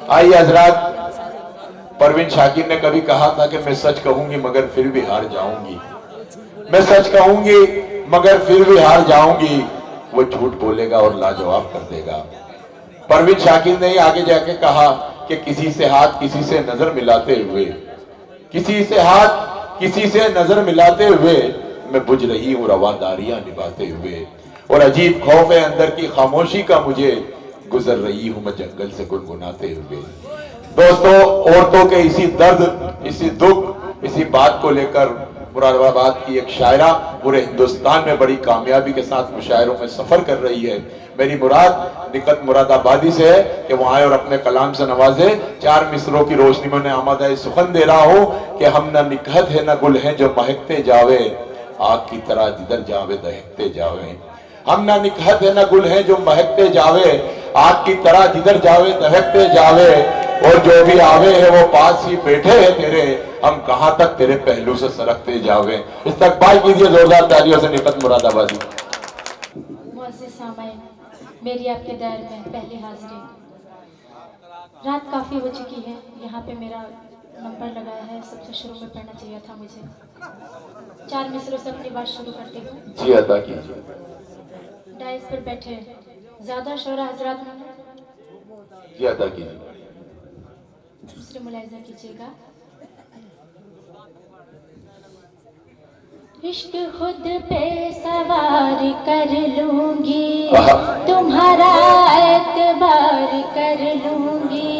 आइए हजरात, परवीन शाकिर ने कभी कहा था कि मैं सच कहूंगी मगर फिर भी हार जाऊंगी, मैं सच कहूंगी मगर फिर भी हार जाऊंगी, वो झूठ बोलेगा और लाजवाब कर देगा। परवीन शाकिर ने आगे जाके कहा कि किसी से हाथ किसी से नजर मिलाते हुए, किसी से हाथ किसी से नजर मिलाते हुए मैं बुझ रही हूं रवादारियां निभाते हुए, और अजीब खौफ है अंदर की खामोशी का मुझे, गुजर रही हूं मैं जंगल से गुनगुनाते हुए। दोस्तों, औरतों के इसी दर्द, इसी दुख, इसी बात को लेकर मुरादाबाद की एक शायरा पूरे हिंदुस्तान में बड़ी कामयाबी के साथ मुशायरों में सफर कर रही है। मेरी मुराद निकट मुरादाबादी से है कि वो आए और अपने कलाम से नवाजे। 4 मिसरों की रोशनी में आमादा सुखन दे रहा हूं कि हम ना निकहत है ना गुल है जो महकते जावे, आग की तरह जिधर जावे दहकते जावे। हम ना निकहत है ना गुल है जो महकते जावे, आग की तरह जिधर जावे दहकते जावे, और जो भी आवे है वो पास ही बैठे है तेरे, हम कहां तक तेरे पहलू से सरकते जावे। इस्तकबाल कीजिए जोरदार तालियों से निकट मुरादाबादी। मुअज़्ज़िज़ सामाईन, मेरी आपके दर में पहली हाजिरी। रात काफ़ी हो चुकी है, यहाँ पे मेरा नंबर लगाया है, सबसे शुरू में पढ़ना चाहिए था मुझे। 4 मिसरों से अपनी बात शुरू करती हूँ। जी अदा कीजिए। डाइस पर बैठे ज़्यादा शोरा हजरात जी अदा कीजिए। दूसरे मुलाहिजा कीजिएगा। इश्क खुद पे सवार कर लूंगी, तुम्हारा एतबार कर लूंगी।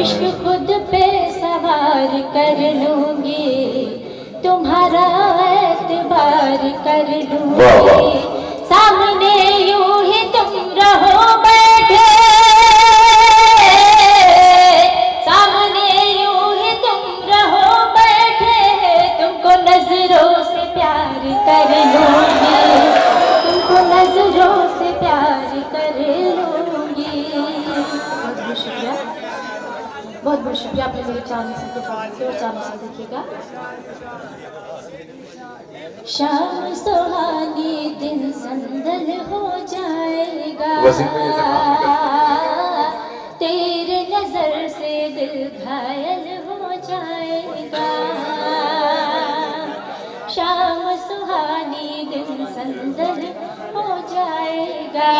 इश्क खुद पे सवार कर लूंगी, तुम्हारा एतबार कर लूंगी। सामने यूं ही तुम रहो बैठे, सामने यूं ही तुम रहो बैठे, तुमको नजरों से प्यार कर लूंगी, तुमको नजरों से प्यार कर लूंगी। बहुत बहुत शुक्रिया, बहुत बहुत शुक्रिया। आपने मेरे 4 मिसर के साथ और 4 मिसर देखिएगा। शाम सुहानी दिन संदल हो जाएगा, तेरे नजर से दिल घायल हो जाएगा। शाम सुहानी दिन संदल हो जाएगा,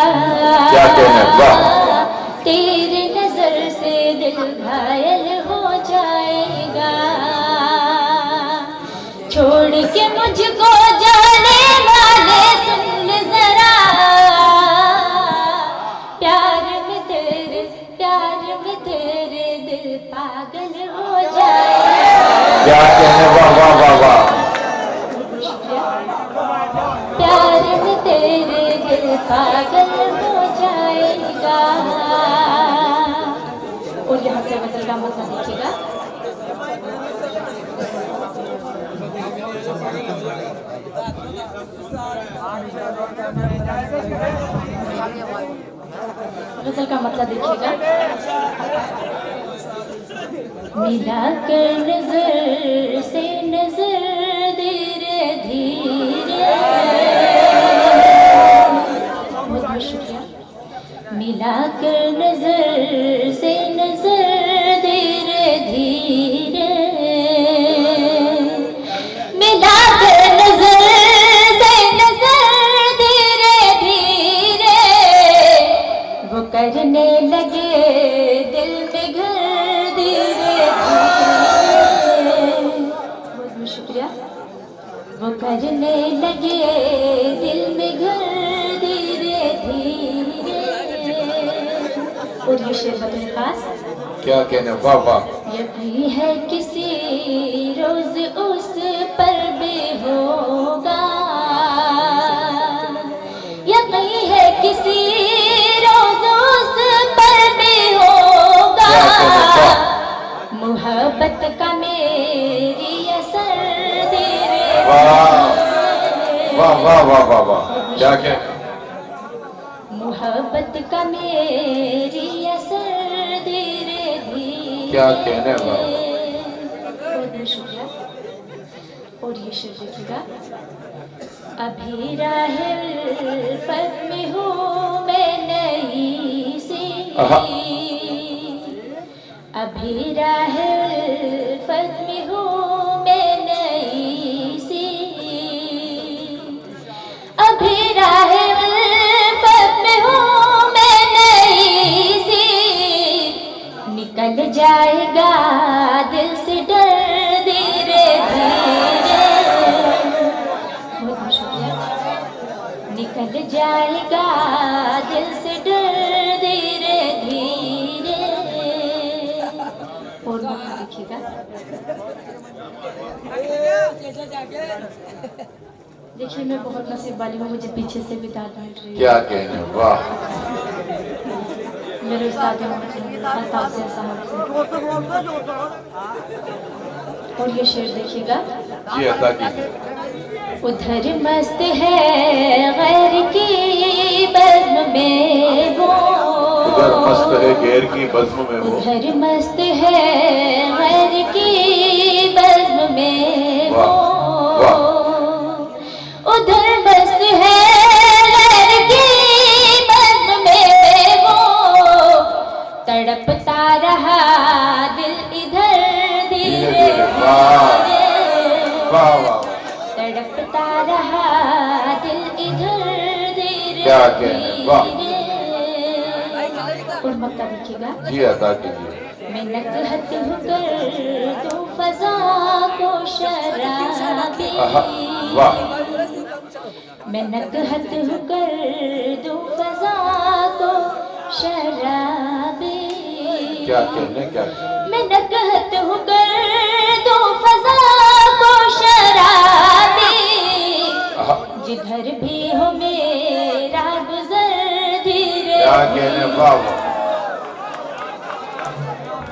तेरे नजर से दिल घायल हो जाएगा। छोड़ के मुझको जाने वाले सुन ले जरा, प्यार में तेरे दिल पागल हो जाएगा। क्या कहने, वाह वाह वाह वाह। प्यार में तेरे दिल पागल हो जाएगा। और यहाँ से गजल का मतलब देखिएगा। गजल का मतलब देखिएगा। मिला कर नजर से नजर धीरे धीरे, बहुत बहुत शुक्रिया। मिला कर नजर से नजर धीरे धीरे, मिला कर नजर से नजर धीरे धीरे, वो करने लगे दिल में घर धीरे धीरे। बहुत बहुत शुक्रिया। वो करने लगे दिल में घर धीरे धीरे। और ये शेर बतौर खास, क्या कहने, वाह वाह। यकीन है किसी रोज उस पर भी होगा, यकीन है किसी रोज उस पर भी होगा। मोहब्बत का मेरी असर धीरे, वाह वाह वाह वाह वाह। क्या कहने, मोहब्बत का मेरी असर धीरे धीरे। क्या कहने, वाह। बहुत बहुत शुक्रिया। और ये शेर देखिएगा। अभी राह उल्फत में हूँ मैं नई सी, अभी राह उल्फत में हूँ मैं नई सी, अभी राह उल्फत में हूँ मैं नई सी, निकल जाएगा दिल से डर धीरे धीरे, बहुत शुक्रिया, निकल जाएगा दिल से डर धीरे धीरे। और मौका देखिएगा, देखिए मैं बहुत नसीब वाली हूँ, मुझे पीछे से भी दाद मिल रही है। क्या कहने, वाह। मेरे उस्ताद अल्ताफ से साहब से। और ये शेर देखिएगा, जी अता कीजिए। उधर मस्त है गैर की बज़्म में वो, उधर मस्त है गैर की बज़्म में वो, उधर मस्त है गैर की बज़्म में वो, उधर मस्त है गैर की बज़्म में वो, तड़पता रहा दिल इधर धीरे धीरे, वाह वाह, तड़पता रहा दिल इधर धीरे क्या कहने, वाह। और मक्का देखिएगा, जी अता कीजिए। मैं नकहत हूँ कर दूँ फज़ा को शराबी, वाह। मैं नकहत हूँ कर दूँ फज़ा को शराबी, क्या कहने, क्या कहने, मैं नकहत हूँ कर दूँ फज़ा को शराबी, जिधर भी हो मेरा गुज़र धीरे, क्या कहने, वाह।